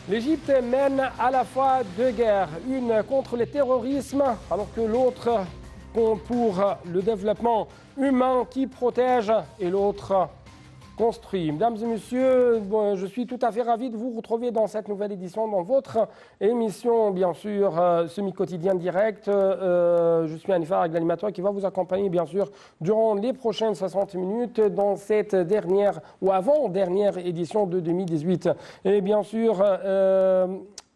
L'Égypte mène à la fois deux guerres, une contre le terrorisme, alors que l'autre pour le développement humain qui protège et l'autre construit. Mesdames et messieurs, je suis tout à fait ravi de vous retrouver dans cette nouvelle édition, dans votre émission, bien sûr, semi-quotidien direct. Je suis Anifar, l'animateur qui va vous accompagner, bien sûr, durant les prochaines 60 minutes dans cette dernière ou avant-dernière édition de 2018. Et bien sûr,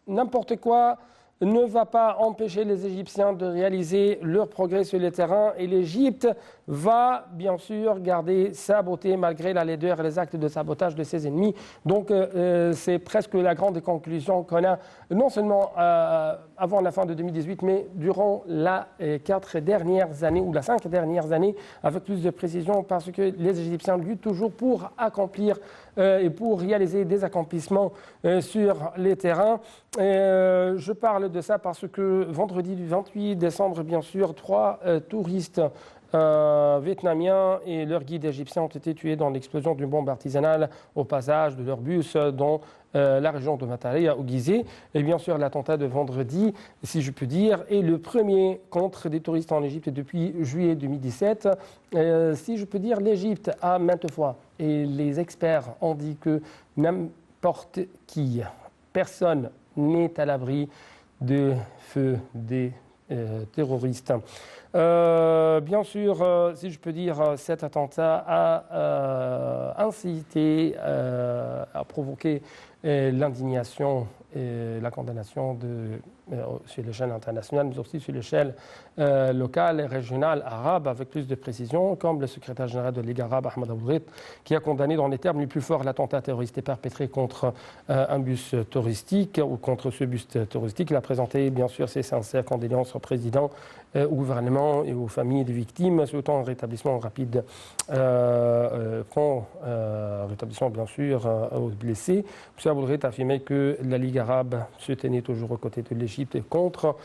n'importe quoi ne va pas empêcher les Égyptiens de réaliser leur progrès sur le terrain et l'Égypte va bien sûr garder sa beauté malgré la laideur et les actes de sabotage de ses ennemis. Donc c'est presque la grande conclusion qu'on a non seulement avant la fin de 2018 mais durant les 4 dernières années ou les 5 dernières années avec plus de précision parce que les Égyptiens luttent toujours pour accomplir et pour réaliser des accomplissements sur les terrains. Je parle de ça parce que vendredi du 28 décembre, bien sûr, 3 touristes vietnamiens et leur guide égyptien ont été tués dans l'explosion d'une bombe artisanale au passage de leur bus dans la région de Matale, au Gizeh. Et bien sûr, l'attentat de vendredi, si je peux dire, est le premier contre des touristes en Égypte depuis juillet 2017. Si je peux dire, l'Égypte a maintes fois, et les experts ont dit que n'importe qui, personne n'est à l'abri de feu des terroristes. Bien sûr, si je peux dire, cet attentat a incité, a provoqué l'indignation et la condamnation sur l'échelle internationale, mais aussi sur l'échelle locale et régionale arabe, avec plus de précision, comme le secrétaire général de Ligue arabe, Ahmed Aboulreit, qui a condamné dans les termes les plus forts l'attentat terroriste perpétré contre un bus touristique ou contre ce bus touristique. Il a présenté, bien sûr, ses sincères condoléances au président, au gouvernement et aux familles des victimes, souhaitant un rétablissement rapide, rétablissement, bien sûr, aux blessés. M. Aboulreit a affirmé que la Ligue arabe se tenait toujours aux côtés de l'Égypte et contre,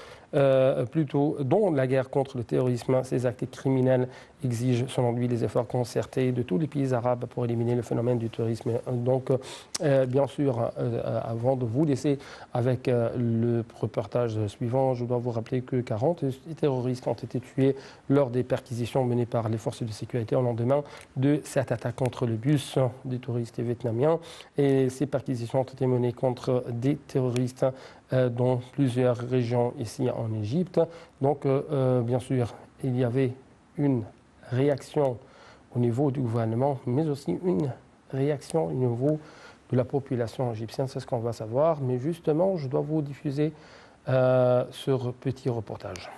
plutôt, dont la guerre contre le terrorisme, ces actes criminels exigent, selon lui, les efforts concertés de tous les pays arabes pour éliminer le phénomène du terrorisme. Donc, bien sûr, avant de vous laisser avec le reportage suivant, je dois vous rappeler que 40 terroristes ont été tués lors des perquisitions menées par les forces de sécurité au lendemain de cette attaque contre le bus des touristes vietnamiens. Et ces perquisitions ont été menées contre des terroristes dans plusieurs régions ici en Égypte. Donc, bien sûr, il y avait une réaction au niveau du gouvernement, mais aussi une réaction au niveau de la population égyptienne. C'est ce qu'on va savoir. Mais justement, je dois vous diffuser ce petit reportage.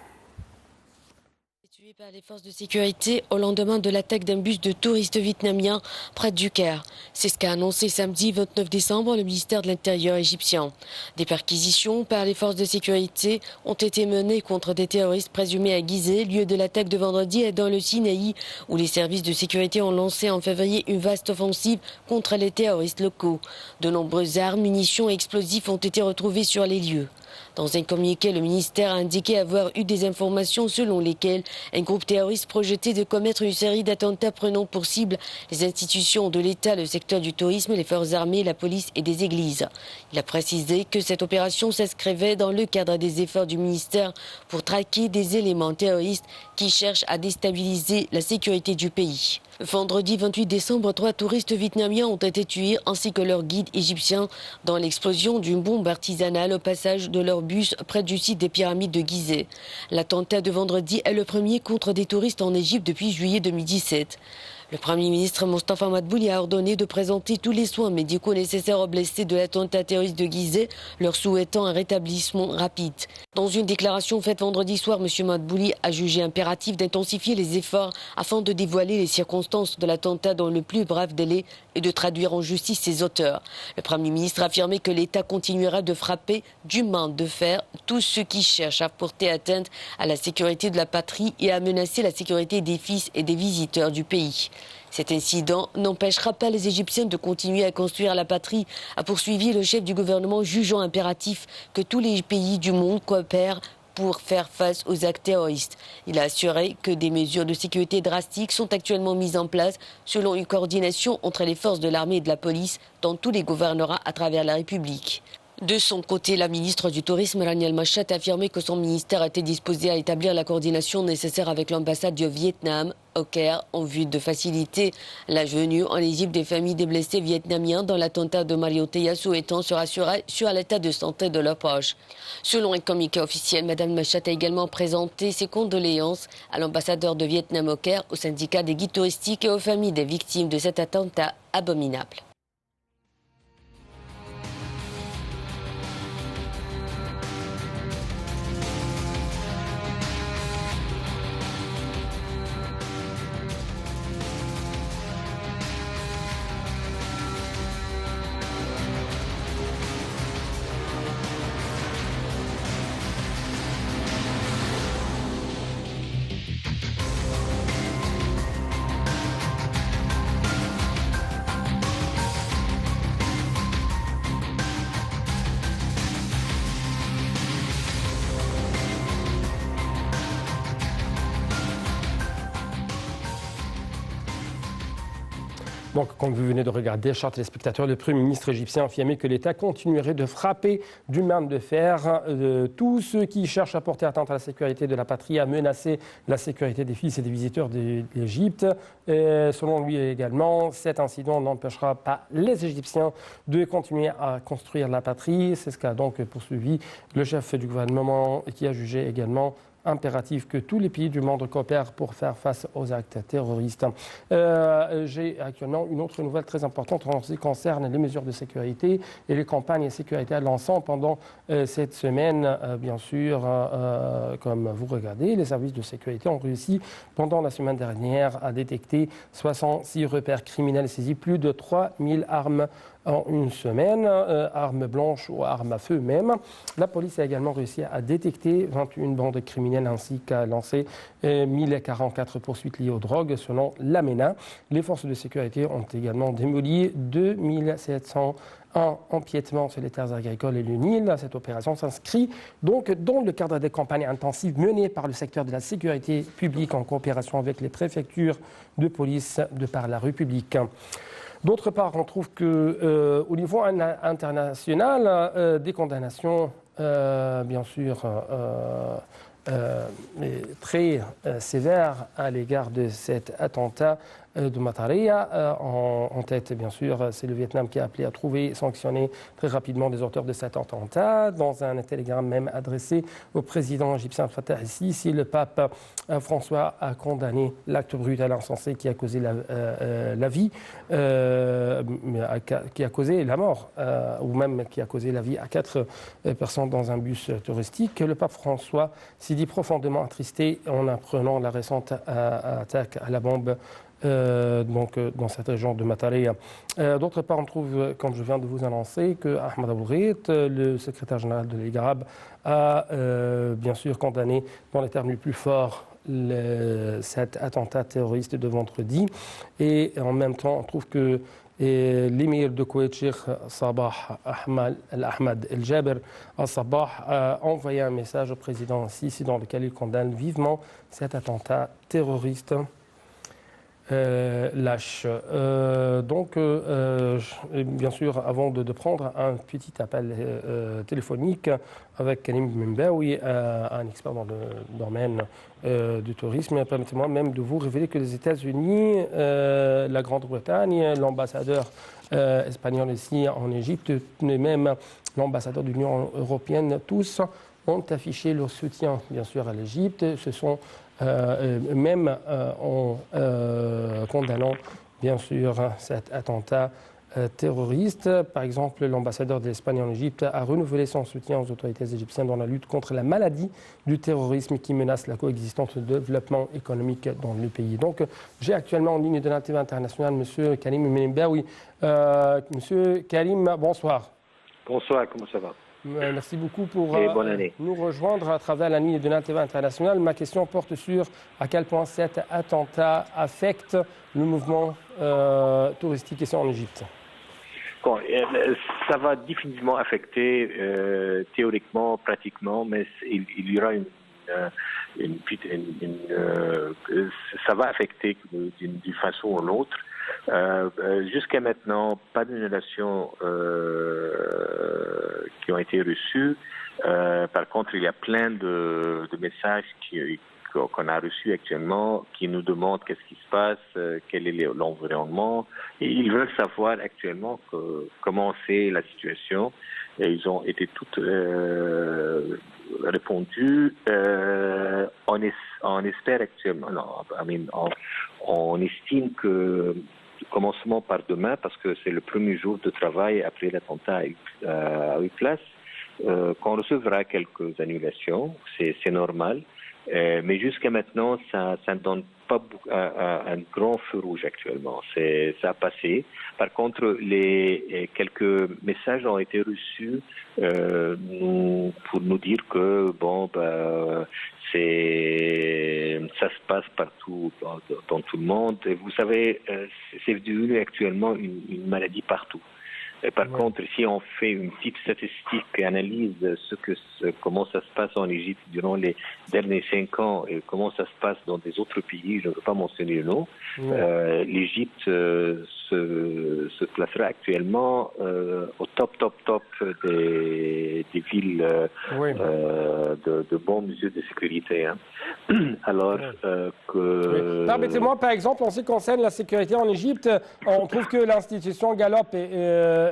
Tué par les forces de sécurité au lendemain de l'attaque d'un bus de touristes vietnamiens près du Caire. C'est ce qu'a annoncé samedi 29 décembre le ministère de l'Intérieur égyptien. Des perquisitions par les forces de sécurité ont été menées contre des terroristes présumés à Gizeh, lieu de l'attaque de vendredi, et dans le Sinaï, où les services de sécurité ont lancé en février une vaste offensive contre les terroristes locaux. De nombreuses armes, munitions et explosifs ont été retrouvés sur les lieux. Dans un communiqué, le ministère a indiqué avoir eu des informations selon lesquelles un groupe terroriste projetait de commettre une série d'attentats prenant pour cible les institutions de l'État, le secteur du tourisme, les forces armées, la police et des églises. Il a précisé que cette opération s'inscrivait dans le cadre des efforts du ministère pour traquer des éléments terroristes qui cherchent à déstabiliser la sécurité du pays. Vendredi 28 décembre, 3 touristes vietnamiens ont été tués ainsi que leur guide égyptien dans l'explosion d'une bombe artisanale au passage de leur bus près du site des pyramides de Gizeh. L'attentat de vendredi est le premier contre des touristes en Égypte depuis juillet 2017. Le Premier ministre Mostafa Madbouli a ordonné de présenter tous les soins médicaux nécessaires aux blessés de l'attentat terroriste de Gizeh, leur souhaitant un rétablissement rapide. Dans une déclaration faite vendredi soir, M. Madbouli a jugé impératif d'intensifier les efforts afin de dévoiler les circonstances de l'attentat dans le plus bref délai et de traduire en justice ses auteurs. Le Premier ministre a affirmé que l'État continuera de frapper du main de fer tous ceux qui cherchent à porter atteinte à la sécurité de la patrie et à menacer la sécurité des fils et des visiteurs du pays. Cet incident n'empêchera pas les Égyptiens de continuer à construire la patrie, a poursuivi le chef du gouvernement, jugeant impératif que tous les pays du monde coopèrent pour faire face aux actes terroristes. Il a assuré que des mesures de sécurité drastiques sont actuellement mises en place selon une coordination entre les forces de l'armée et de la police dans tous les gouvernorats à travers la République. De son côté, la ministre du Tourisme, Rania Al-Machat, a affirmé que son ministère était disposé à établir la coordination nécessaire avec l'ambassade du Vietnam au Caire en vue de faciliter la venue en Égypte des familles des blessés vietnamiens dans l'attentat de Mario Teya, souhaitant se rassurer sur l'état de santé de leurs proches. Selon un communiqué officiel, Mme Machat a également présenté ses condoléances à l'ambassadeur de Vietnam au Caire, au syndicat des guides touristiques et aux familles des victimes de cet attentat abominable. Donc, comme vous venez de regarder, chers téléspectateurs, le Premier ministre égyptien a affirmé que l'État continuerait de frapper d'une main de fer tous ceux qui cherchent à porter atteinte à la sécurité de la patrie, à menacer la sécurité des fils et des visiteurs d'Égypte. Selon lui également, cet incident n'empêchera pas les Égyptiens de continuer à construire la patrie. C'est ce qu'a donc poursuivi le chef du gouvernement, qui a jugé également impératif que tous les pays du monde coopèrent pour faire face aux actes terroristes. J'ai actuellement une autre nouvelle très importante en ce qui concerne les mesures de sécurité et les campagnes sécuritaires lancées pendant cette semaine. Bien sûr, comme vous regardez, les services de sécurité ont réussi pendant la semaine dernière à détecter 66 repères criminels saisis, plus de 3000 armes en une semaine, armes blanches ou armes à feu même. La police a également réussi à détecter 21 bandes criminelles ainsi qu'à lancer 1044 poursuites liées aux drogues selon l'AMENA. Les forces de sécurité ont également démoli 2701 empiètements sur les terres agricoles et le Nil. Cette opération s'inscrit donc dans le cadre des campagnes intensives menées par le secteur de la sécurité publique en coopération avec les préfectures de police de par la République. D'autre part, on trouve qu'au niveau international, des condamnations, bien sûr, très sévères à l'égard de cet attentat de Mataria. En tête, bien sûr, c'est le Vietnam qui a appelé à trouver et sanctionner très rapidement les auteurs de cet attentat. Dans un télégramme même adressé au président égyptien Fattah el-Sisi, le pape François a condamné l'acte brutal insensé qui a causé la vie, qui a causé la mort, ou même qui a causé la vie à 4 personnes dans un bus touristique. Le pape François s'est dit profondément attristé en apprenant la récente attaque à la bombe dans cette région de Mataria. D'autre part, on trouve, comme je viens de vous annoncer, que Ahmed Aboulghit, le secrétaire général de Ligue arabe, a bien sûr condamné dans les termes les plus forts cet attentat terroriste de vendredi. Et en même temps, on trouve que l'émir de Koweït, Cheikh Sabah Ahmed El-Jaber Al-Sabah, a envoyé un message au président Sisi dans lequel il condamne vivement cet attentat terroriste lâche. Bien sûr, avant de prendre un petit appel téléphonique avec Karim Membaoui, un expert dans le domaine du tourisme, permettez-moi même de vous révéler que les États-Unis, la Grande-Bretagne, l'ambassadeur espagnol ici en Égypte, et même l'ambassadeur de l'Union européenne, tous ont affiché leur soutien, bien sûr, à l'Égypte. Ce sont même en condamnant bien sûr cet attentat terroriste. Par exemple, l'ambassadeur de l'Espagne en Égypte a renouvelé son soutien aux autorités égyptiennes dans la lutte contre la maladie du terrorisme qui menace la coexistence et le développement économique dans le pays. Donc, j'ai actuellement en ligne de l'Antenne internationale M. Karim Membaoui. Monsieur Karim, bonsoir. Bonsoir, comment ça va? Merci beaucoup pour nous rejoindre à travers la ligne de l'Antenne internationale. Ma question porte sur à quel point cet attentat affecte le mouvement touristique ici en Égypte. Bon, ça va définitivement affecter théoriquement, pratiquement, mais il y aura ça va affecter d'une façon ou l'autre. Jusqu'à maintenant, pas d'annulation qui ont été reçus. Par contre, il y a plein de messages qu'on a reçus actuellement qui nous demandent qu'est-ce qui se passe, quel est l'environnement. Et ils veulent savoir actuellement comment c'est la situation. Et ils ont été toutes répondues. On espère actuellement, on estime que commencement par demain, parce que c'est le premier jour de travail après l'attentat à Huit-Place, qu'on recevra quelques annulations, c'est normal. Mais jusqu'à maintenant, ça ne donne pas un grand feu rouge actuellement. Ça a passé. Par contre, quelques messages ont été reçus pour nous dire que ça se passe partout dans tout le monde. Et vous savez, c'est devenu actuellement une maladie partout. Par contre, si on fait une petite statistique et analyse comment ça se passe en Égypte durant les derniers 5 ans et comment ça se passe dans des autres pays, je ne veux pas mentionner le nom, l'Égypte se placera actuellement au top des villes de bons mesures de sécurité. Hein. Alors Permettez-moi, par exemple, en ce qui concerne la sécurité en Égypte, on trouve que l'institution Gallup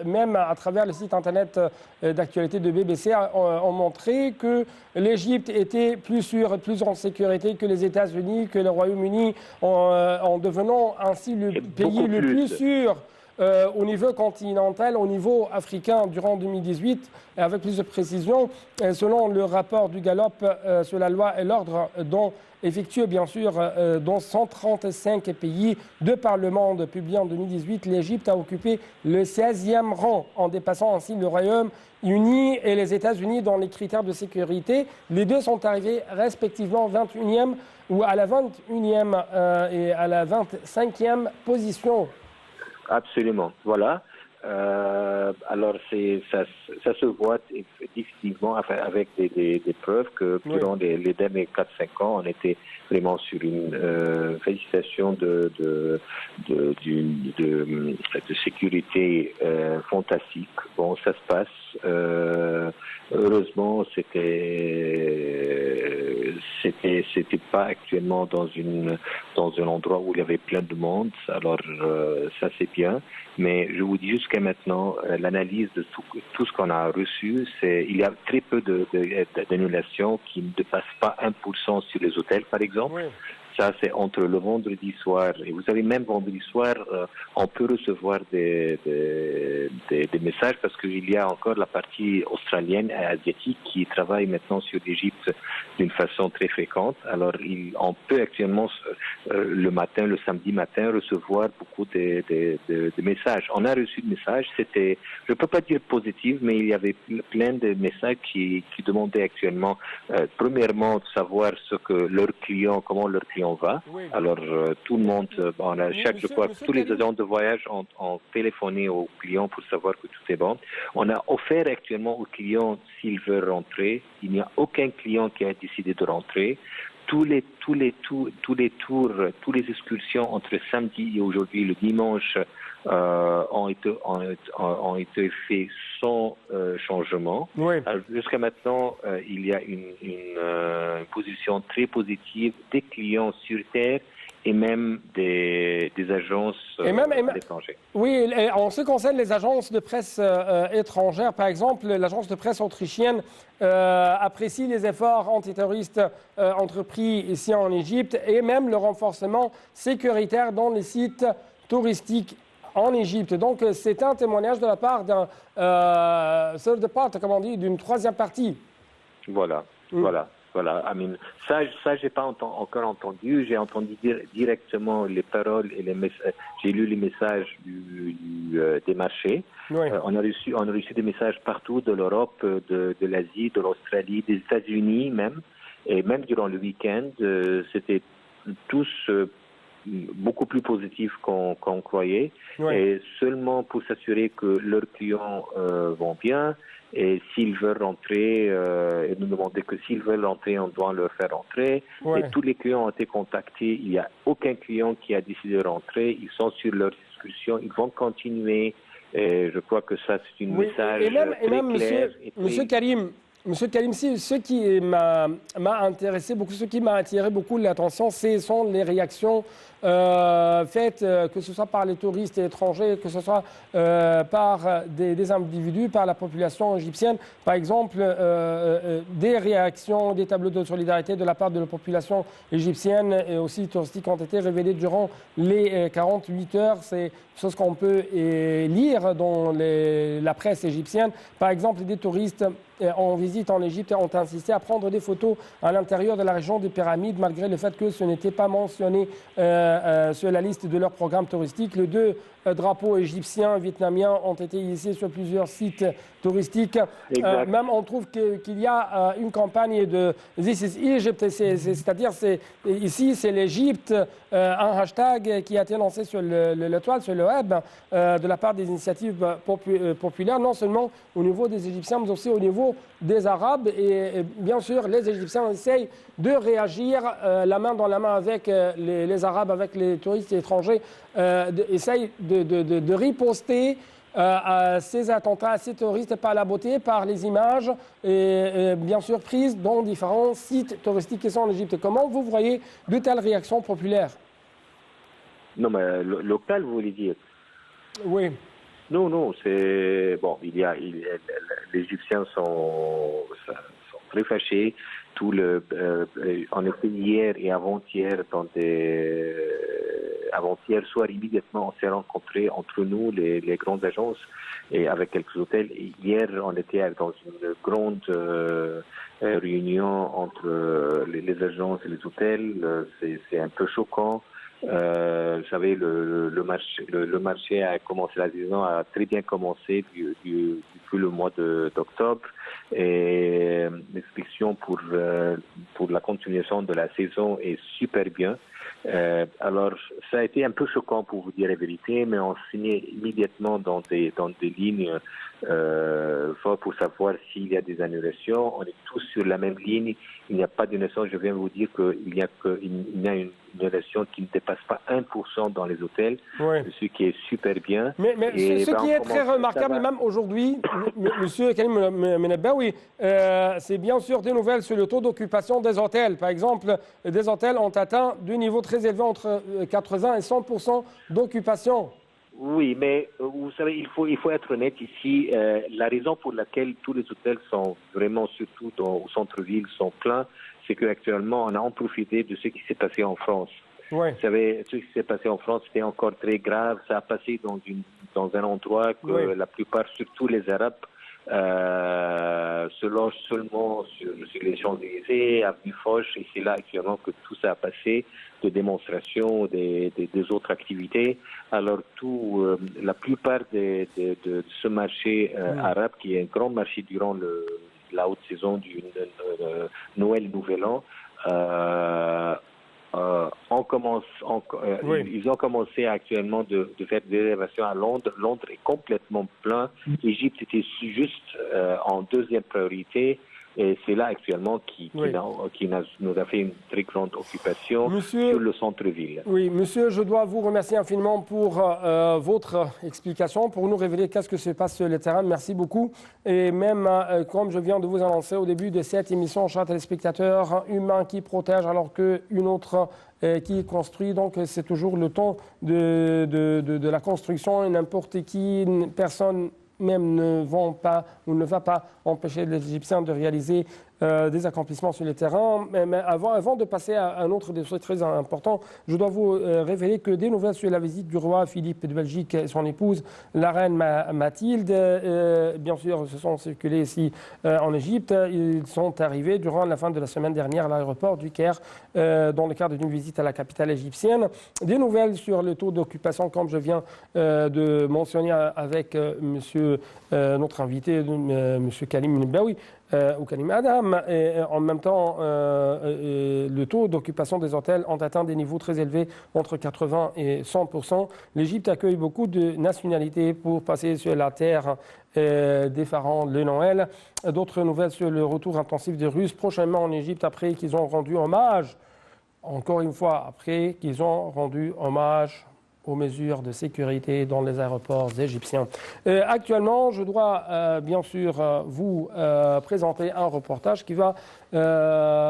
même à travers le site internet d'actualité de BBC, ont montré que l'Égypte était plus sûre, plus en sécurité que les États-Unis, que le Royaume-Uni, en devenant ainsi le pays le plus sûr au niveau continental, au niveau africain durant 2018, et avec plus de précision, selon le rapport du Gallup sur la loi et l'ordre dont effectué bien sûr dans 135 pays de par le monde publié en 2018, l'Égypte a occupé le 16e rang en dépassant ainsi le Royaume-Uni et les États-Unis dans les critères de sécurité. Les deux sont arrivés respectivement 21e ou à la 21e et à la 25e position. Absolument, voilà. Alors ça se voit effectivement avec des preuves que durant les derniers 4-5 ans, on était vraiment sur une félicitation de sécurité fantastique. Bon, ça se passe. Heureusement, c'était pas actuellement dans un endroit où il y avait plein de monde. Alors ça c'est bien. Mais je vous dis jusqu'à maintenant, l'analyse de tout ce qu'on a reçu, il y a très peu d'annulations qui ne dépassent pas 1% sur les hôtels, par exemple. Oui. Ça, c'est entre le vendredi soir. Et vous savez, même vendredi soir, on peut recevoir des messages parce qu'il y a encore la partie australienne et asiatique qui travaille maintenant sur l'Égypte d'une façon très fréquente. Alors, on peut actuellement, le samedi matin, recevoir beaucoup de messages. On a reçu des messages, je ne peux pas dire positif, mais il y avait plein de messages qui demandaient actuellement, premièrement, de savoir comment leur client va. Oui. Alors, tout le monde, tous les agents de voyage ont téléphoné aux clients pour savoir que tout est bon. On a offert actuellement aux clients s'ils veulent rentrer. Il n'y a aucun client qui a décidé de rentrer. Tous les tours, toutes les excursions entre samedi et aujourd'hui, le dimanche, ont été faits sans changement. Oui. Jusqu'à maintenant, il y a une position très positive des clients sur Terre et même des agences étrangères. Oui, en ce qui concerne les agences de presse étrangères, par exemple, l'agence de presse autrichienne apprécie les efforts antiterroristes entrepris ici en Égypte et même le renforcement sécuritaire dans les sites touristiques en Égypte. Donc, c'est un témoignage de la part d'une troisième partie. Voilà. Ça, j'ai pas encore entendu. J'ai entendu directement les paroles et les messages. J'ai lu les messages des marchés. Oui. On a reçu des messages partout de l'Europe, de l'Asie, de l'Australie, des États-Unis même. Et même durant le week-end, c'était tous beaucoup plus positif qu'on croyait, et seulement pour s'assurer que leurs clients vont bien, et s'ils veulent rentrer, et nous demander que s'ils veulent rentrer, on doit leur faire rentrer. Et tous les clients ont été contactés, il n'y a aucun client qui a décidé de rentrer, ils sont sur leur discussion, ils vont continuer Et je crois que ça, c'est un message très clair. Monsieur Karim, ce qui m'a intéressé beaucoup, ce qui m'a attiré beaucoup l'attention, ce sont les réactions faites, que ce soit par les touristes étrangers, que ce soit par des individus, par la population égyptienne. Par exemple, des réactions, des tableaux de solidarité de la part de la population égyptienne et aussi touristique ont été révélés durant les 48 heures. C'est chose qu'on peut lire dans la presse égyptienne. Par exemple, des touristes en visite en Égypte ont insisté à prendre des photos à l'intérieur de la région des pyramides, malgré le fait que ce n'était pas mentionné sur la liste de leur programme touristique. Les deux drapeaux égyptiens, vietnamiens ont été hissés sur plusieurs sites touristiques. Même on trouve qu'il y a une campagne de This is Egypt, c'est-à-dire ici c'est l'Égypte, un hashtag qui a été lancé sur le toile, sur le web, de la part des initiatives populaires, non seulement au niveau des Égyptiens, mais aussi au niveau des Arabes. Et bien sûr, les Égyptiens essayent de réagir la main dans la main avec les Arabes, avec les touristes étrangers, essayent de riposter à ces attentats, à ces terroristes par la beauté, par les images, et bien sûr prises dans différents sites touristiques qui sont en Égypte. Comment vous voyez de telles réactions populaires? Non, mais local, vous voulez dire? Oui. Non, c'est... Bon, les Égyptiens sont très fâchés. En effet, hier et avant-hier, avant-hier soir, immédiatement, on s'est rencontrés entre nous, les grandes agences, et avec quelques hôtels. Et hier, on était dans une grande réunion entre les agences et les hôtels. C'est un peu choquant. Vous savez, le marché a commencé, la saison a très bien commencé depuis le mois d'octobre, et l'expression pour la continuation de la saison est super bien. Alors, ça a été un peu choquant pour vous dire la vérité, mais on signait immédiatement dans des lignes fortes pour savoir s'il y a des annulations. On est tous sur la même ligne. Il n'y a pas d'annulation. Je viens vous dire qu'il y a une annulation qui ne dépasse pas 1% dans les hôtels, oui. Ce qui est super bien. Mais ce qui est très remarquable, même aujourd'hui, Monsieur Karim Menebbaoui, c'est bien sûr des nouvelles sur le taux d'occupation des hôtels. Par exemple, des hôtels ont atteint des niveaux très élevés, entre 80 et 100% d'occupation. Oui, mais vous savez, il faut être honnête ici. La raison pour laquelle tous les hôtels sont vraiment, surtout au centre-ville, sont pleins, c'est qu'actuellement, on a en profité de ce qui s'est passé en France. Oui. Vous savez, ce qui s'est passé en France, c'était encore très grave. Ça a passé dans un endroit que oui. La plupart, surtout les Arabes, se logent seulement sur les Champs-Élysées, avenue Foch, et c'est là actuellement que tout ça a passé, de démonstrations, des autres activités. Alors la plupart de ce marché arabe, qui est un grand marché durant la haute saison du Noël, Nouvel An, oui. Ils ont commencé actuellement de faire des réservations à Londres. Londres est complètement plein. L'Égypte était juste en deuxième priorité. Et c'est là actuellement qui nous a fait une très grande occupation sur le centre-ville. Oui, monsieur, je dois vous remercier infiniment pour votre explication, pour nous révéler qu'est-ce que se passe sur le terrain. Merci beaucoup. Et même, comme je viens de vous annoncer au début de cette émission, chers téléspectateurs, un humain qui protège alors qu'une autre qui construit. Donc, c'est toujours le temps de la construction, et n'importe qui, personne même ne va pas empêcher les Égyptiens de réaliser des accomplissements sur le terrain. Mais avant de passer à un autre dossier très important, je dois vous révéler que des nouvelles sur la visite du roi Philippe de Belgique et son épouse, la reine Mathilde, bien sûr, se sont circulées ici en Égypte. Ils sont arrivés durant la fin de la semaine dernière à l'aéroport du Caire, dans le cadre d'une visite à la capitale égyptienne. Des nouvelles sur le taux d'occupation, comme je viens de mentionner avec notre invité, monsieur Karim Menebbaoui, ou Karim Adam. Et en même temps, le taux d'occupation des hôtels ont atteint des niveaux très élevés, entre 80 et 100%. L'Égypte accueille beaucoup de nationalités pour passer sur la terre des pharaons le Noël. D'autres nouvelles sur le retour intensif des Russes prochainement en Égypte, après qu'ils ont rendu hommage, encore une fois, après qu'ils ont rendu hommage aux mesures de sécurité dans les aéroports égyptiens. Actuellement, je dois bien sûr vous présenter un reportage qui va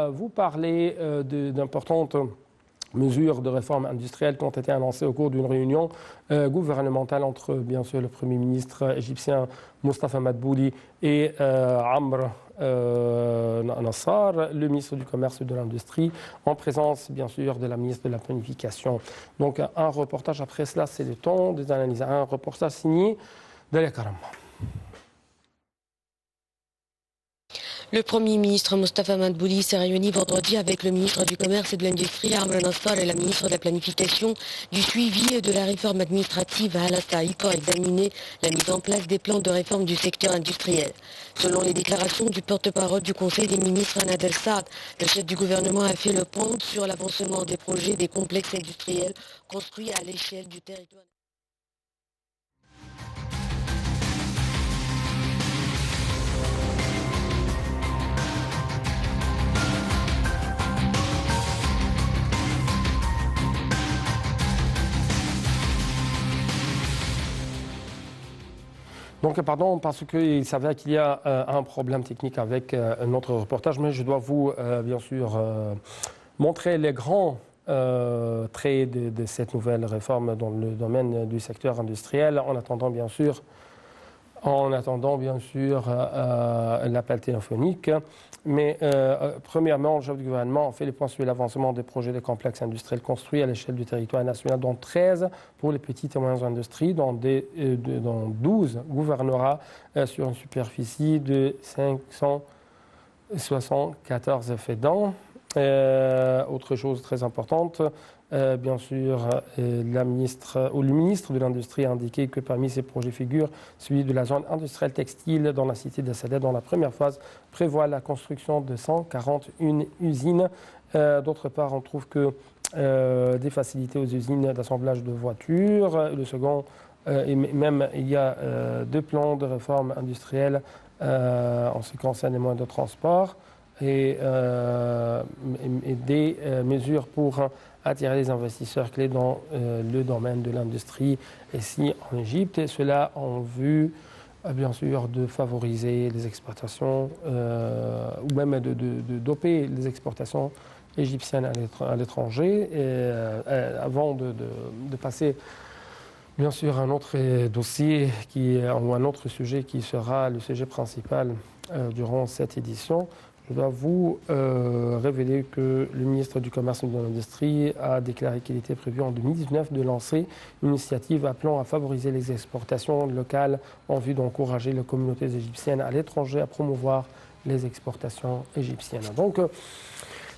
vous parler d'importantes mesures de réforme industrielle qui ont été annoncées au cours d'une réunion gouvernementale entre, bien sûr, le Premier ministre égyptien Mustafa Madbouli et Amr Nassar, le ministre du Commerce et de l'Industrie, en présence, bien sûr, de la ministre de la Planification. Donc, un reportage après cela, c'est le temps des analyses. Un reportage signé Dalia Karam. Le Premier ministre Mustafa Madbouli s'est réuni vendredi avec le ministre du Commerce et de l'Industrie Amr Nassar et la ministre de la Planification, du suivi et de la réforme administrative à Al-Taï pour examiner la mise en place des plans de réforme du secteur industriel. Selon les déclarations du porte-parole du Conseil des ministres Anad El-Saad, le chef du gouvernement a fait le point sur l'avancement des projets des complexes industriels construits à l'échelle du territoire. Donc, pardon, parce qu'il s'avère qu'il y a un problème technique avec notre reportage, mais je dois vous, bien sûr, montrer les grands traits de cette nouvelle réforme dans le domaine du secteur industriel, en attendant, bien sûr, l'appel téléphonique. Mais premièrement, le chef du gouvernement a fait le point sur l'avancement des projets de complexes industriels construits à l'échelle du territoire national, dont 13 pour les petites et moyennes industries, dont 12 gouvernorats sur une superficie de 574 effets-dents. Autre chose très importante, bien sûr, le ministre de l'Industrie a indiqué que parmi ces projets figure celui de la zone industrielle textile dans la cité de Sadet, dont la première phase prévoit la construction de 141 usines. D'autre part, on trouve que des facilités aux usines d'assemblage de voitures. Le second, et même il y a 2 plans de réforme industrielle en ce qui concerne les moyens de transport et des mesures pour attirer les investisseurs clés dans le domaine de l'industrie ici en Égypte. Et cela en vue, bien sûr, de favoriser les exportations ou même de doper les exportations égyptiennes à l'étranger. Avant de passer, bien sûr, à un autre dossier ou un autre sujet qui sera le sujet principal durant cette édition, je dois vous révéler que le ministre du Commerce et de l'Industrie a déclaré qu'il était prévu en 2019 de lancer une initiative appelant à favoriser les exportations locales en vue d'encourager les communautés égyptiennes à l'étranger à promouvoir les exportations égyptiennes. Donc,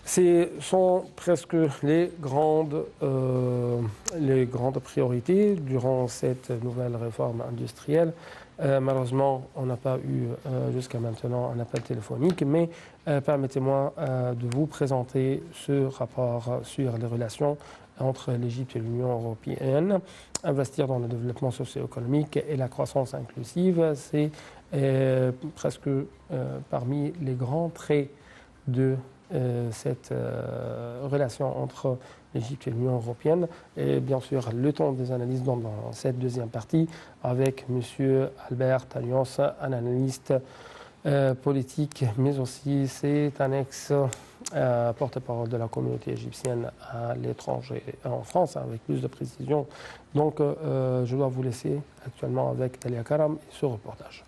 ce sont presque les grandes priorités durant cette nouvelle réforme industrielle. Malheureusement, on n'a pas eu jusqu'à maintenant un appel téléphonique, mais permettez-moi de vous présenter ce rapport sur les relations entre l'Égypte et l'Union européenne. Investir dans le développement socio-économique et la croissance inclusive, c'est presque parmi les grands traits de cette relation entre l'Égypte et l'Union européenne. Et bien sûr, le temps des analyses dans cette deuxième partie avec M. Albert Talios, un analyste politique, mais aussi c'est un ex-porte-parole de la communauté égyptienne à l'étranger, en France, avec plus de précision. Donc, je dois vous laisser actuellement avec Dalia Karam et ce reportage.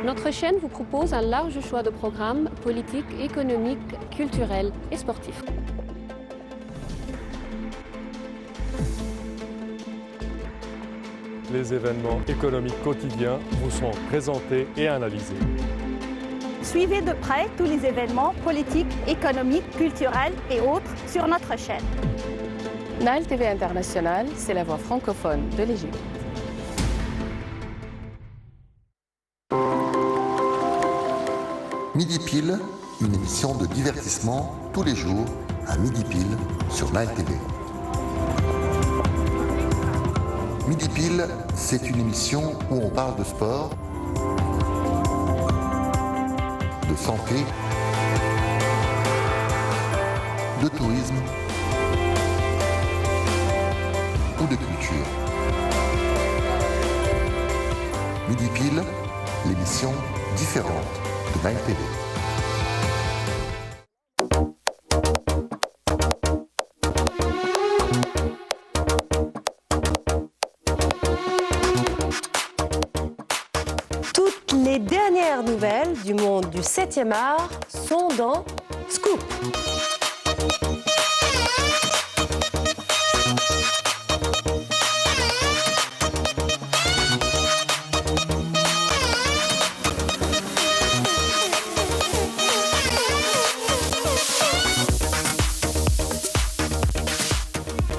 Notre chaîne vous propose un large choix de programmes politiques, économiques, culturels et sportifs. Les événements économiques quotidiens vous sont présentés et analysés. Suivez de près tous les événements politiques, économiques, culturels et autres sur notre chaîne. Nile TV International, c'est la voix francophone de l'Égypte. Midi Pile, une émission de divertissement tous les jours à midi pile sur Nile TV. Midi pile, c'est une émission où on parle de sport, de santé, de tourisme ou de culture. Midi pile, l'émission différente de Nile TV. Toutes les dernières nouvelles du monde du 7e art sont dans Scoop.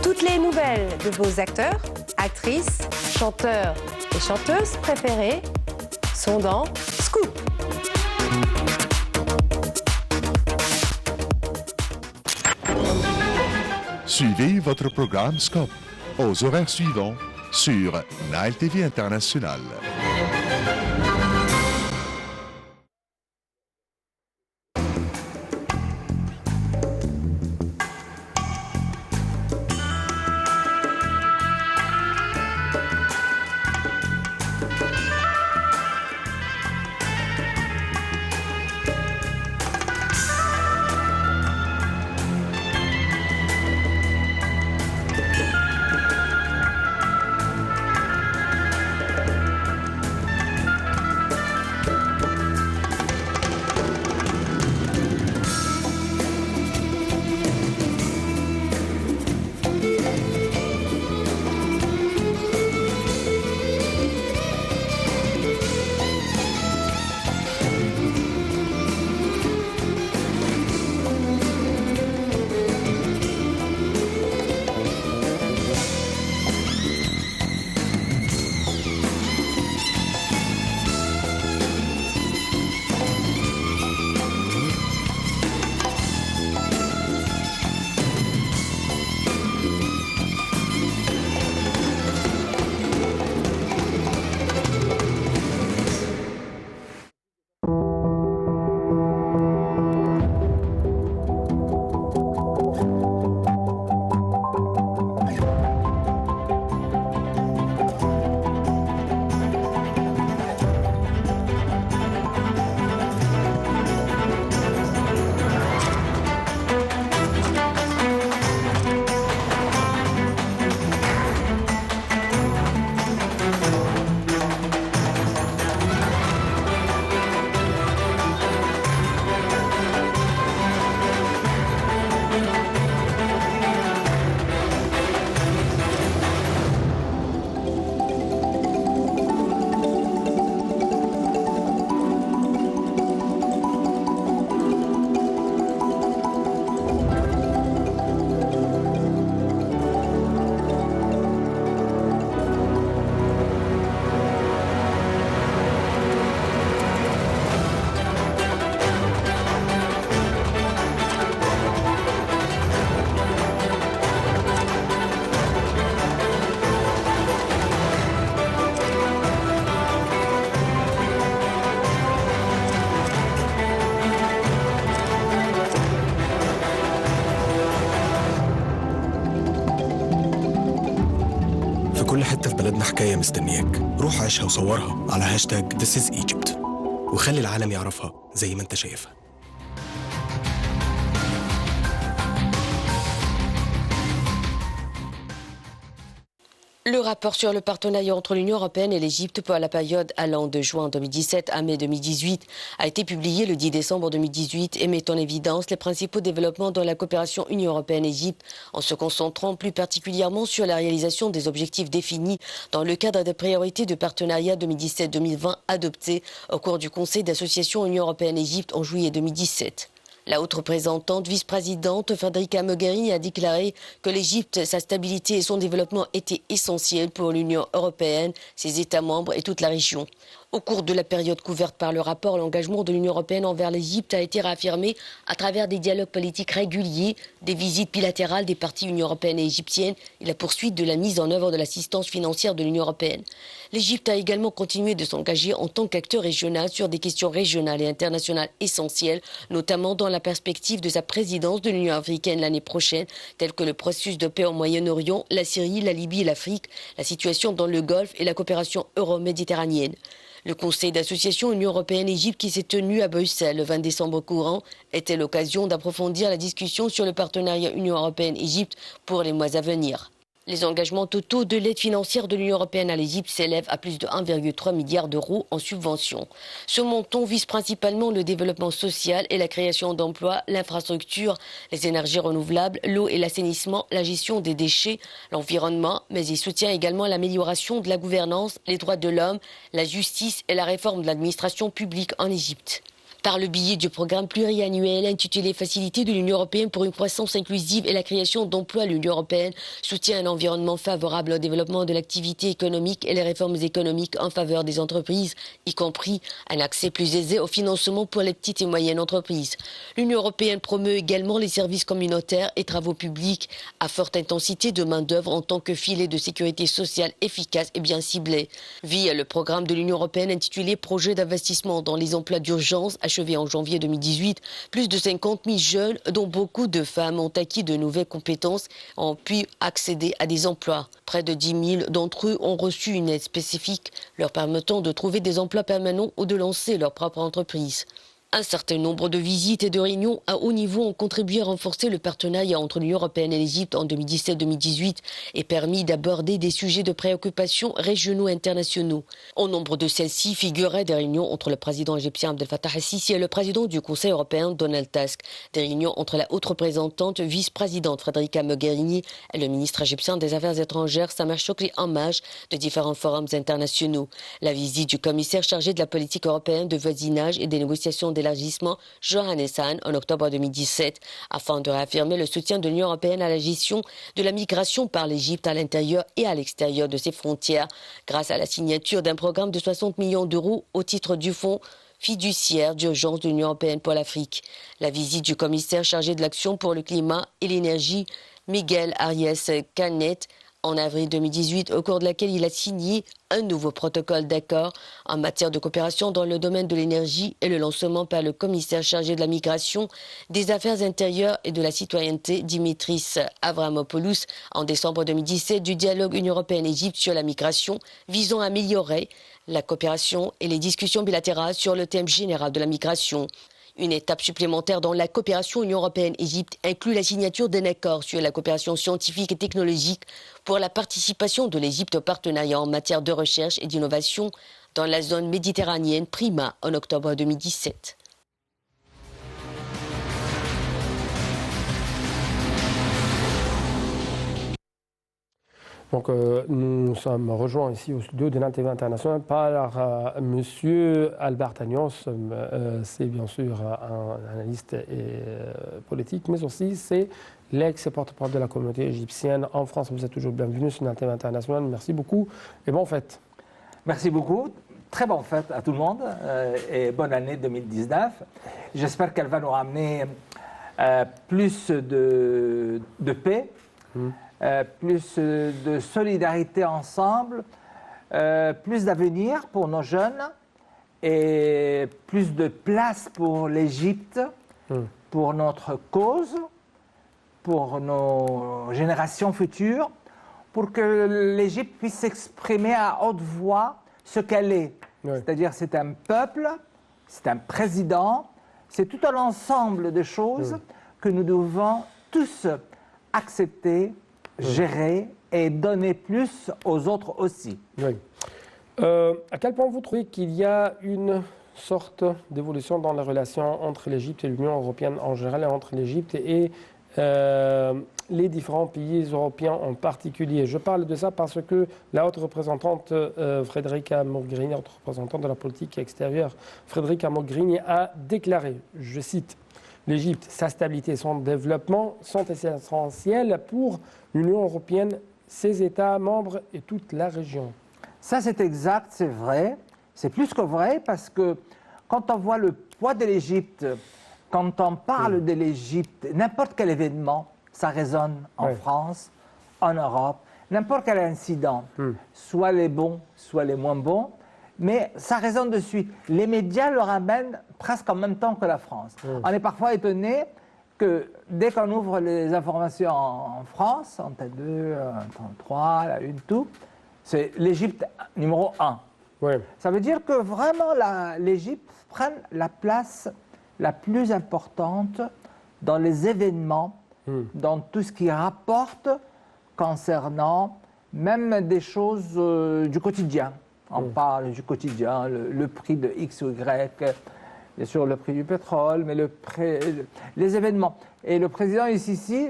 Toutes les nouvelles de vos acteurs, actrices, chanteurs et chanteuses préférés sont dans Scoop. Suivez votre programme Scoop aux horaires suivants sur Nile TV International. كل حتة في بلدنا حكاية مستنياك. روح عيشها وصورها على هاشتاج This is Egypt وخلي العالم يعرفها زي ما انت شايفها. Le rapport sur le partenariat entre l'Union européenne et l'Égypte pour la période allant de juin 2017 à mai 2018 a été publié le 10 décembre 2018 et met en évidence les principaux développements dans la coopération Union européenne-Égypte en se concentrant plus particulièrement sur la réalisation des objectifs définis dans le cadre des priorités de partenariat 2017-2020 adoptés au cours du Conseil d'association Union européenne-Égypte en juillet 2017. La haute représentante vice-présidente Federica Mogherini a déclaré que l'Égypte, sa stabilité et son développement étaient essentiels pour l'Union européenne, ses États membres et toute la région. Au cours de la période couverte par le rapport, l'engagement de l'Union européenne envers l'Égypte a été réaffirmé à travers des dialogues politiques réguliers, des visites bilatérales des parties Union européenne et égyptiennes et la poursuite de la mise en œuvre de l'assistance financière de l'Union européenne. L'Égypte a également continué de s'engager en tant qu'acteur régional sur des questions régionales et internationales essentielles, notamment dans la perspective de sa présidence de l'Union africaine l'année prochaine, telles que le processus de paix au Moyen-Orient, la Syrie, la Libye et l'Afrique, la situation dans le Golfe et la coopération euro-méditerranéenne. Le Conseil d'association Union européenne-Égypte qui s'est tenu à Bruxelles le 20 décembre courant était l'occasion d'approfondir la discussion sur le partenariat Union européenne-Égypte pour les mois à venir. Les engagements totaux de l'aide financière de l'Union européenne à l'Égypte s'élèvent à plus de 1,3 milliard d'euros en subventions. Ce montant vise principalement le développement social et la création d'emplois, l'infrastructure, les énergies renouvelables, l'eau et l'assainissement, la gestion des déchets, l'environnement, mais il soutient également l'amélioration de la gouvernance, les droits de l'homme, la justice et la réforme de l'administration publique en Égypte. Par le biais du programme pluriannuel intitulé Facilité de l'Union européenne pour une croissance inclusive et la création d'emplois, l'Union européenne soutient un environnement favorable au développement de l'activité économique et les réformes économiques en faveur des entreprises, y compris un accès plus aisé au financement pour les petites et moyennes entreprises. L'Union européenne promeut également les services communautaires et travaux publics à forte intensité de main-d'œuvre en tant que filet de sécurité sociale efficace et bien ciblé. Via le programme de l'Union européenne intitulé Projet d'investissement dans les emplois d'urgence, achevé en janvier 2018, plus de 50 000 jeunes, dont beaucoup de femmes, ont acquis de nouvelles compétences et ont pu accéder à des emplois. Près de 10 000 d'entre eux ont reçu une aide spécifique leur permettant de trouver des emplois permanents ou de lancer leur propre entreprise. Un certain nombre de visites et de réunions à haut niveau ont contribué à renforcer le partenariat entre l'Union européenne et l'Égypte en 2017-2018 et permis d'aborder des sujets de préoccupation régionaux et internationaux. Au nombre de celles-ci figuraient des réunions entre le président égyptien Abdel Fattah el-Sisi et le président du Conseil européen Donald Tusk, des réunions entre la haute représentante vice-présidente Federica Mogherini et le ministre égyptien des Affaires étrangères Sameh Shoukry en marge de différents forums internationaux. La visite du commissaire chargé de la politique européenne de voisinage et des négociations d'élargissement Johannes Hahn en octobre 2017 afin de réaffirmer le soutien de l'Union européenne à la gestion de la migration par l'Égypte à l'intérieur et à l'extérieur de ses frontières grâce à la signature d'un programme de 60 millions d'euros au titre du fonds fiduciaire d'urgence de l'Union européenne pour l'Afrique. La visite du commissaire chargé de l'action pour le climat et l'énergie Miguel Arias Canet en avril 2018, au cours de laquelle il a signé un nouveau protocole d'accord en matière de coopération dans le domaine de l'énergie et le lancement par le commissaire chargé de la migration, des affaires intérieures et de la citoyenneté, Dimitris Avramopoulos, en décembre 2017, du dialogue Union européenne-Égypte sur la migration, visant à améliorer la coopération et les discussions bilatérales sur le thème général de la migration. Une étape supplémentaire dans la coopération Union européenne-Égypte inclut la signature d'un accord sur la coopération scientifique et technologique pour la participation de l'Égypte au partenariat en matière de recherche et d'innovation dans la zone méditerranéenne PRIMA en octobre 2017. Donc, nous sommes rejoints ici au studio de NAL TV International par M. Albert Agnos. C'est bien sûr un analyste politique, mais aussi c'est l'ex-porte-parole de la communauté égyptienne en France. Vous êtes toujours bienvenue sur NAL TV International. Merci beaucoup et bonne fête. Merci beaucoup. Très bonne fête à tout le monde et bonne année 2019. J'espère qu'elle va nous ramener plus de paix. Plus de solidarité ensemble, plus d'avenir pour nos jeunes et plus de place pour l'Égypte, pour notre cause, pour nos générations futures, pour que l'Égypte puisse s'exprimer à haute voix ce qu'elle est. Oui. C'est-à-dire c'est un peuple, c'est un président, c'est tout un ensemble de choses que nous devons tous accepter, gérer et donner plus aux autres aussi. Oui. À quel point vous trouvez qu'il y a une sorte d'évolution dans la relation entre l'Égypte et l'Union européenne en général et entre l'Égypte et les différents pays européens en particulier? Je parle de ça parce que la haute représentante Federica Mogherini, haute représentante de la politique extérieure, Federica Mogherini a déclaré, je cite, l'Égypte, sa stabilité et son développement sont essentiels pour l'Union européenne, ses États membres et toute la région. Ça, c'est exact, c'est vrai. C'est plus que vrai parce que quand on voit le poids de l'Égypte, quand on parle de l'Égypte, n'importe quel événement, ça résonne en France, en Europe, n'importe quel incident, soit les bons, soit les moins bons, mais ça résonne de suite. Les médias le ramènent presque en même temps que la France. On est parfois étonné que dès qu'on ouvre les informations en France, en tête 2, en 3, la 1, tout, c'est l'Égypte numéro 1. Ça veut dire que vraiment l'Égypte prend la place la plus importante dans les événements, dans tout ce qui rapporte concernant même des choses du quotidien. On parle du quotidien, le prix de X ou Y, bien sûr le prix du pétrole, mais les événements. Et le président ici,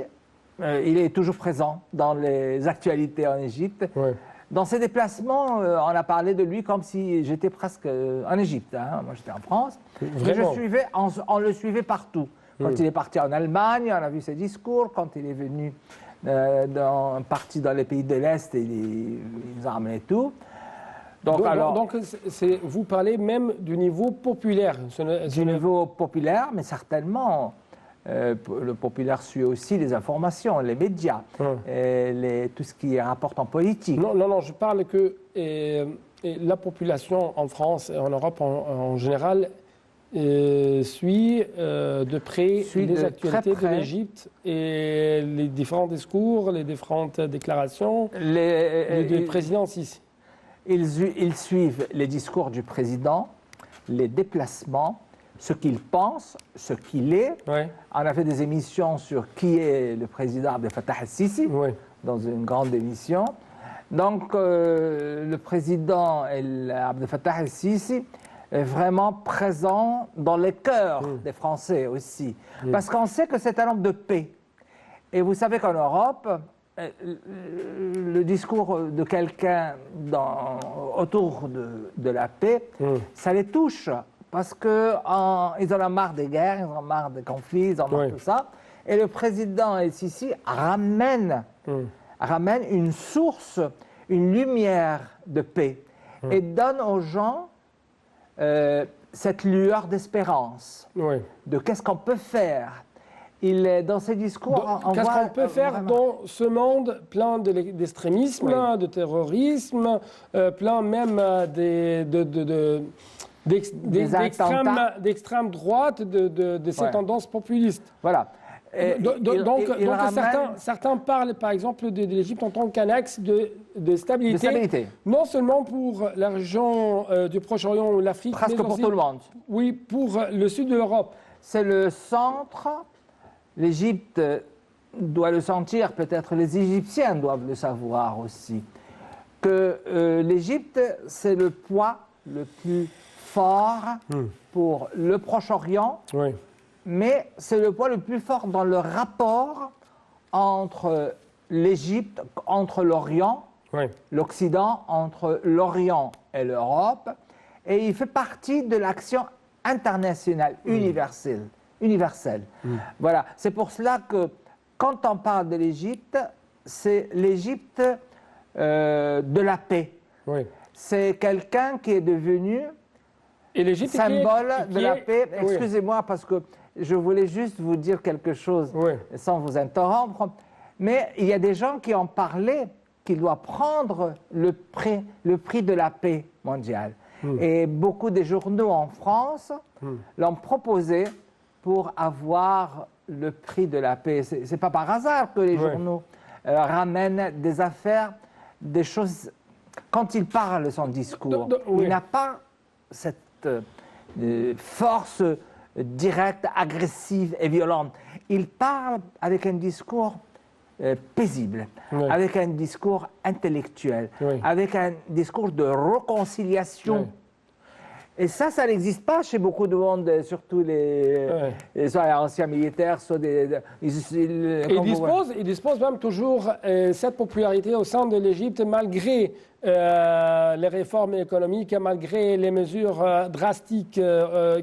il est toujours présent dans les actualités en Égypte. Dans ses déplacements, on a parlé de lui comme si j'étais presque en Égypte. Hein. Moi, j'étais en France. On le suivait partout. Quand il est parti en Allemagne, on a vu ses discours. Quand il est venu parti dans les pays de l'Est, il nous a ramené tout. Donc, vous parlez même du niveau populaire. Du niveau populaire, mais certainement. Le populaire suit aussi les informations, les médias, tout ce qui rapporte en politique. Non, je parle que la population en France et en Europe en général suit de près les actualités de l'Égypte et les différents discours, les différentes déclarations du président Sisi. Ils suivent les discours du président, les déplacements, ce qu'il pense, ce qu'il est. On a fait des émissions sur qui est le président Abdel Fattah el-Sisi, dans une grande émission. Donc, le président Abdel Fattah el-Sisi est vraiment présent dans les cœurs des Français aussi. Parce qu'on sait que c'est un homme de paix. Et vous savez qu'en Europe, le discours de quelqu'un autour de la paix, ça les touche. Parce qu'ils en ont marre des guerres, ils en ont marre des conflits, ils en ont marre de tout ça. Et le président El-Sisi ramène une source, une lumière de paix et donne aux gens cette lueur d'espérance, de qu'est-ce qu'on peut faire. Dans ses discours, qu'est-ce qu'on peut faire dans ce monde plein d'extrémisme, de terrorisme, plein même d'extrême droite, de ces tendances populistes. Voilà. Donc certains parlent par exemple de l'Égypte en tant qu'un axe de stabilité, non seulement pour la région du Proche-Orient ou l'Afrique, presque mais pour tout le monde. Oui, pour le sud de l'Europe. C'est le centre. L'Égypte doit le sentir, peut-être les Égyptiens doivent le savoir aussi, que l'Égypte, c'est le poids le plus fort pour le Proche-Orient, mais c'est le poids le plus fort dans le rapport entre l'Égypte, entre l'Orient, l'Occident, entre l'Orient et l'Europe, et il fait partie de l'action internationale universelle. Voilà, c'est pour cela que quand on parle de l'Égypte, c'est l'Égypte de la paix. C'est quelqu'un qui est devenu symbole de la paix. Excusez-moi parce que je voulais juste vous dire quelque chose sans vous interrompre, mais il y a des gens qui ont parlé qu'il doit prendre le prix de la paix mondiale. Et beaucoup des journaux en France l'ont proposé pour avoir le prix de la paix. Ce n'est pas par hasard que les journaux ramènent des affaires, des choses... Quand il parle son discours, il n'a pas cette force directe, agressive et violente. Il parle avec un discours paisible, avec un discours intellectuel, avec un discours de réconciliation. Et ça n'existe pas chez beaucoup de monde, surtout soit les anciens militaires, soit il dispose même toujours cette popularité au sein de l'Égypte malgré les réformes économiques, malgré les mesures drastiques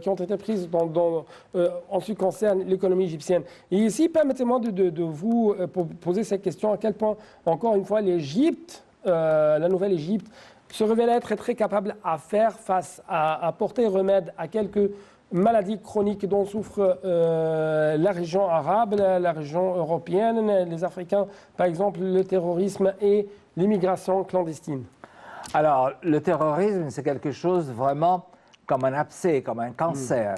qui ont été prises en ce qui concerne l'économie égyptienne. Et ici, permettez-moi de vous poser cette question, à quel point, encore une fois, l'Égypte, la nouvelle Égypte, se révèle être très capable à faire face, à porter remède à quelques maladies chroniques dont souffre la région arabe, la région européenne, les Africains, par exemple, le terrorisme et l'immigration clandestine. Alors, le terrorisme, c'est quelque chose vraiment comme un abcès, comme un cancer,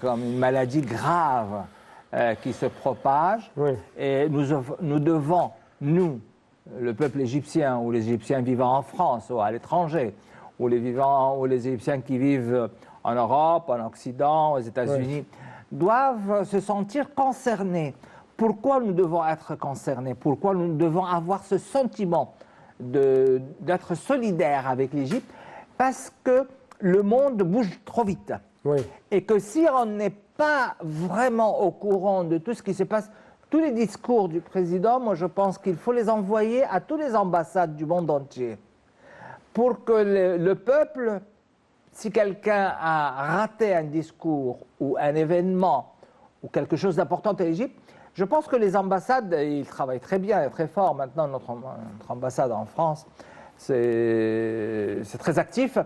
comme une maladie grave qui se propage. Et nous devons, nous, le peuple égyptien ou les Égyptiens vivant en France ou à l'étranger, ou les Égyptiens qui vivent en Europe, en Occident, aux États-Unis, doivent se sentir concernés. Pourquoi nous devons être concernés? Pourquoi nous devons avoir ce sentiment d'être solidaires avec l'Égypte? Parce que le monde bouge trop vite. Et que si on n'est pas vraiment au courant de tout ce qui se passe, tous les discours du président, moi je pense qu'il faut les envoyer à toutes les ambassades du monde entier pour que le peuple, si quelqu'un a raté un discours ou un événement ou quelque chose d'important à l'Égypte, je pense que les ambassades, ils travaillent très bien et très fort maintenant, notre ambassade en France, c'est très actif,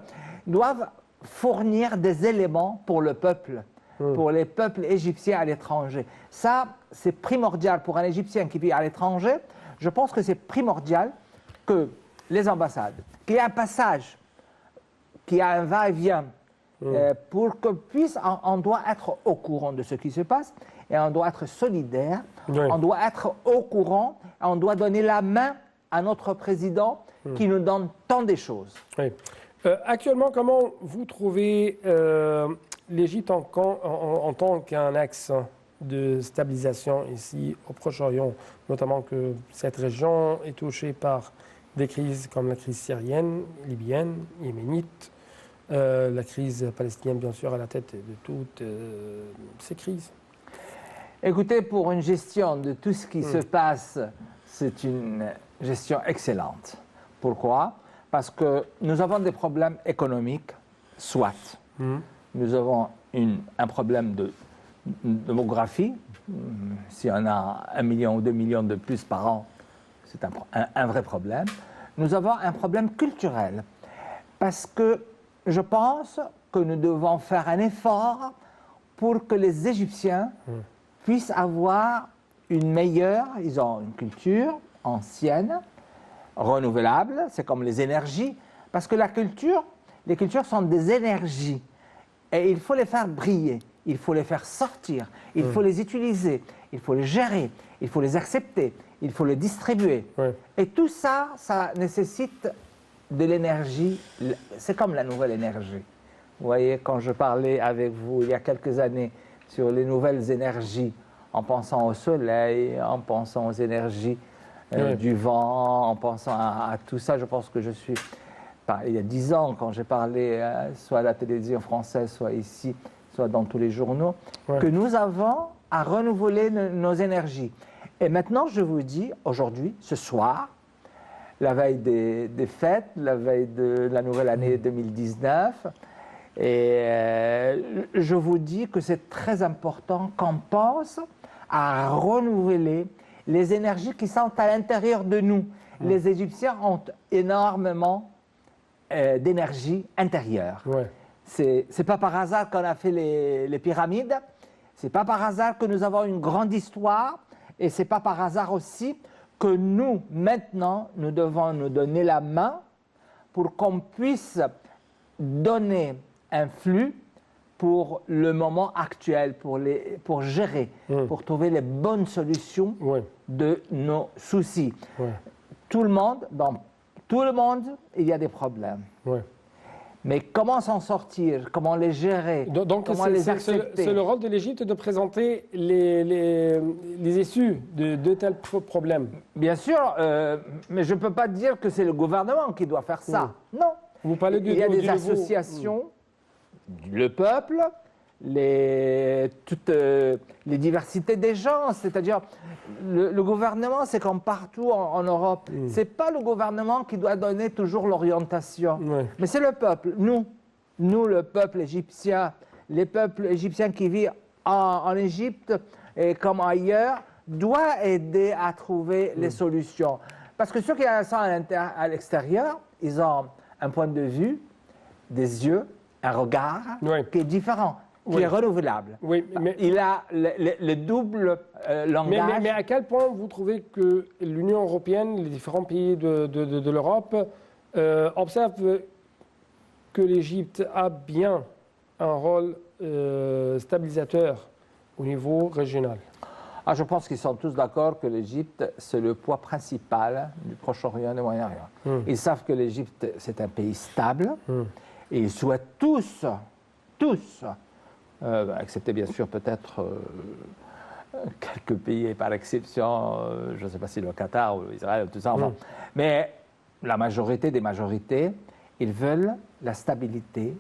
doivent fournir des éléments pour le peuple. Pour les peuples égyptiens à l'étranger. Ça, c'est primordial pour un Égyptien qui vit à l'étranger. Je pense que c'est primordial que les ambassades, qu'il y ait un passage, qu'il y ait un va-et-vient, pour qu'on puisse, on doit être au courant de ce qui se passe et on doit être solidaire, on doit être au courant, on doit donner la main à notre président qui nous donne tant de choses. Actuellement, comment vous trouvez l'Égypte en tant qu'un axe de stabilisation ici au Proche-Orient, notamment que cette région est touchée par des crises comme la crise syrienne, libyenne, yéménite, la crise palestinienne bien sûr à la tête de toutes ces crises? Écoutez, pour une gestion de tout ce qui se passe, c'est une gestion excellente. Pourquoi? Parce que nous avons des problèmes économiques, soit. Nous avons un problème de démographie. Si on a 1 million ou 2 millions de plus par an, c'est un vrai problème. Nous avons un problème culturel. Parce que je pense que nous devons faire un effort pour que les Égyptiens puissent avoir une meilleure, ils ont une culture ancienne, renouvelable, c'est comme les énergies, parce que les cultures sont des énergies. Et il faut les faire briller, il faut les faire sortir, il faut les utiliser, il faut les gérer, il faut les accepter, il faut les distribuer. Et tout ça, ça nécessite de l'énergie. C'est comme la nouvelle énergie. Vous voyez, quand je parlais avec vous il y a quelques années sur les nouvelles énergies, en pensant au soleil, en pensant aux énergies du vent, en pensant à tout ça, je pense que je suis... Il y a 10 ans, quand j'ai parlé soit à la télévision française, soit ici, soit dans tous les journaux, que nous avons à renouveler nos énergies. Et maintenant, je vous dis, aujourd'hui, ce soir, la veille des fêtes, la veille de la nouvelle année 2019, et je vous dis que c'est très important qu'on pense à renouveler les énergies qui sont à l'intérieur de nous. Les Égyptiens ont énormément d'énergie intérieure. C'est pas par hasard qu'on a fait les pyramides, c'est pas par hasard que nous avons une grande histoire, et c'est pas par hasard aussi que nous, maintenant, nous devons nous donner la main pour qu'on puisse donner un flux pour le moment actuel, pour gérer, pour trouver les bonnes solutions de nos soucis. Tout le monde, dans tout le monde, il y a des problèmes. Mais comment s'en sortir? Comment les gérer? Comment les accepter? C'est le rôle de l'Égypte de présenter les issues de tels problèmes. Bien sûr, mais je ne peux pas dire que c'est le gouvernement qui doit faire ça. Non. Vous parlez il y a des associations le peuple, toutes les diversités des gens, c'est-à-dire le gouvernement, c'est comme partout en Europe. C'est pas le gouvernement qui doit donner toujours l'orientation, mais c'est le peuple. Nous, le peuple égyptien, les peuples égyptiens qui vivent en Égypte et comme ailleurs, doivent aider à trouver les solutions. Parce que ceux qui sont à l'extérieur, ils ont un point de vue, des yeux, un regard qui est différent. Qui est renouvelable. Il a le double langage. Mais à quel point vous trouvez que l'Union européenne, les différents pays de l'Europe, observent que l'Égypte a bien un rôle stabilisateur au niveau régional? Je pense qu'ils sont tous d'accord que l'Égypte, c'est le poids principal du Proche-Orient et du Moyen-Orient. Ils savent que l'Égypte, c'est un pays stable, et ils souhaitent tous, excepté bien sûr peut-être quelques pays par exception, je ne sais pas si le Qatar ou Israël, tout ça, mais la majorité des majorités, ils veulent la stabilité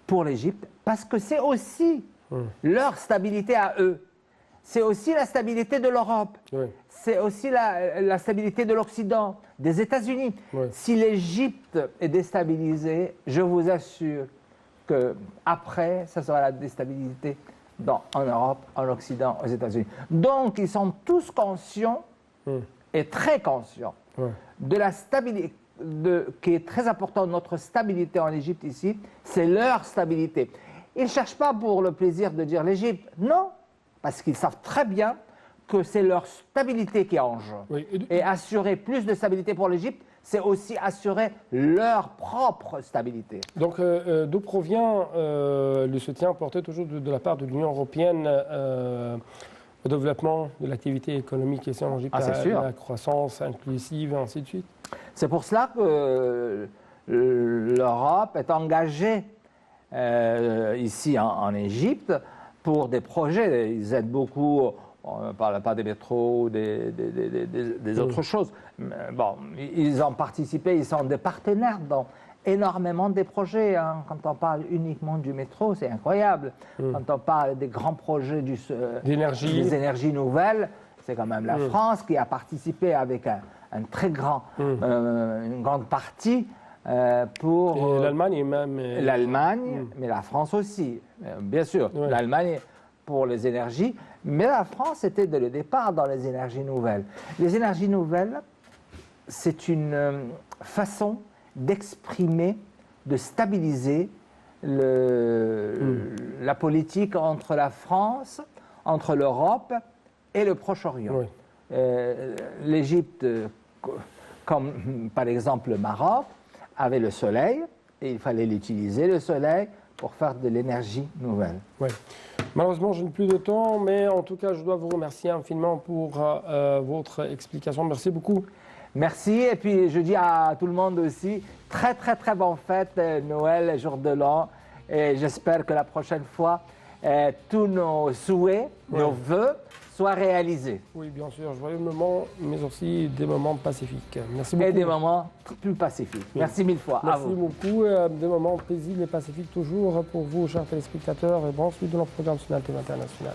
pour l'Égypte parce que c'est aussi leur stabilité à eux. C'est aussi la stabilité de l'Europe. C'est aussi la stabilité de l'Occident, des États-Unis. Si l'Égypte est déstabilisée, je vous assure qu'après, ça sera la déstabilité en Europe, en Occident, aux États-Unis. Donc, ils sont tous conscients et très conscients de la stabilité, qui est très importante, notre stabilité en Égypte ici, c'est leur stabilité. Ils ne cherchent pas pour le plaisir de dire l'Égypte, non, parce qu'ils savent très bien que c'est leur stabilité qui est en jeu. Et assurer plus de stabilité pour l'Égypte, c'est aussi assurer leur propre stabilité. Donc, d'où provient le soutien apporté toujours de la part de l'Union européenne au développement de l'activité économique ici en Égypte, la croissance inclusive et ainsi de suite? C'est pour cela que l'Europe est engagée ici en Égypte pour des projets. Ils aident beaucoup. On ne parle pas des métros, des autres choses. Bon, ils ont participé, ils sont des partenaires dans énormément des projets. Quand on parle uniquement du métro, c'est incroyable. Quand on parle des grands projets des énergies nouvelles, c'est quand même la France qui a participé avec un très grand, une grande partie pour... l'Allemagne même. L'Allemagne, mais la France aussi, bien sûr. L'Allemagne pour les énergies, mais la France était dès le départ dans les énergies nouvelles. Les énergies nouvelles, c'est une façon d'exprimer, de stabiliser la politique entre la France, entre l'Europe et le Proche-Orient. L'Égypte, comme par exemple le Maroc, avait le soleil, et il fallait l'utiliser, le soleil, pour faire de l'énergie nouvelle. Malheureusement, je n'ai plus de temps, mais en tout cas, je dois vous remercier infiniment pour votre explication. Merci beaucoup. Merci, et puis je dis à tout le monde aussi, très bonne fête, Noël, jour de l'an, et j'espère que la prochaine fois, tous nos souhaits, nos vœux, soient réalisés. Oui, bien sûr, joyeux moments, mais aussi des moments pacifiques. Merci beaucoup. Et des moments plus pacifiques. Merci mille fois. Merci beaucoup. Des moments paisibles et pacifiques toujours pour vous, chers téléspectateurs, et bonne suite de notre programme sur National TV International.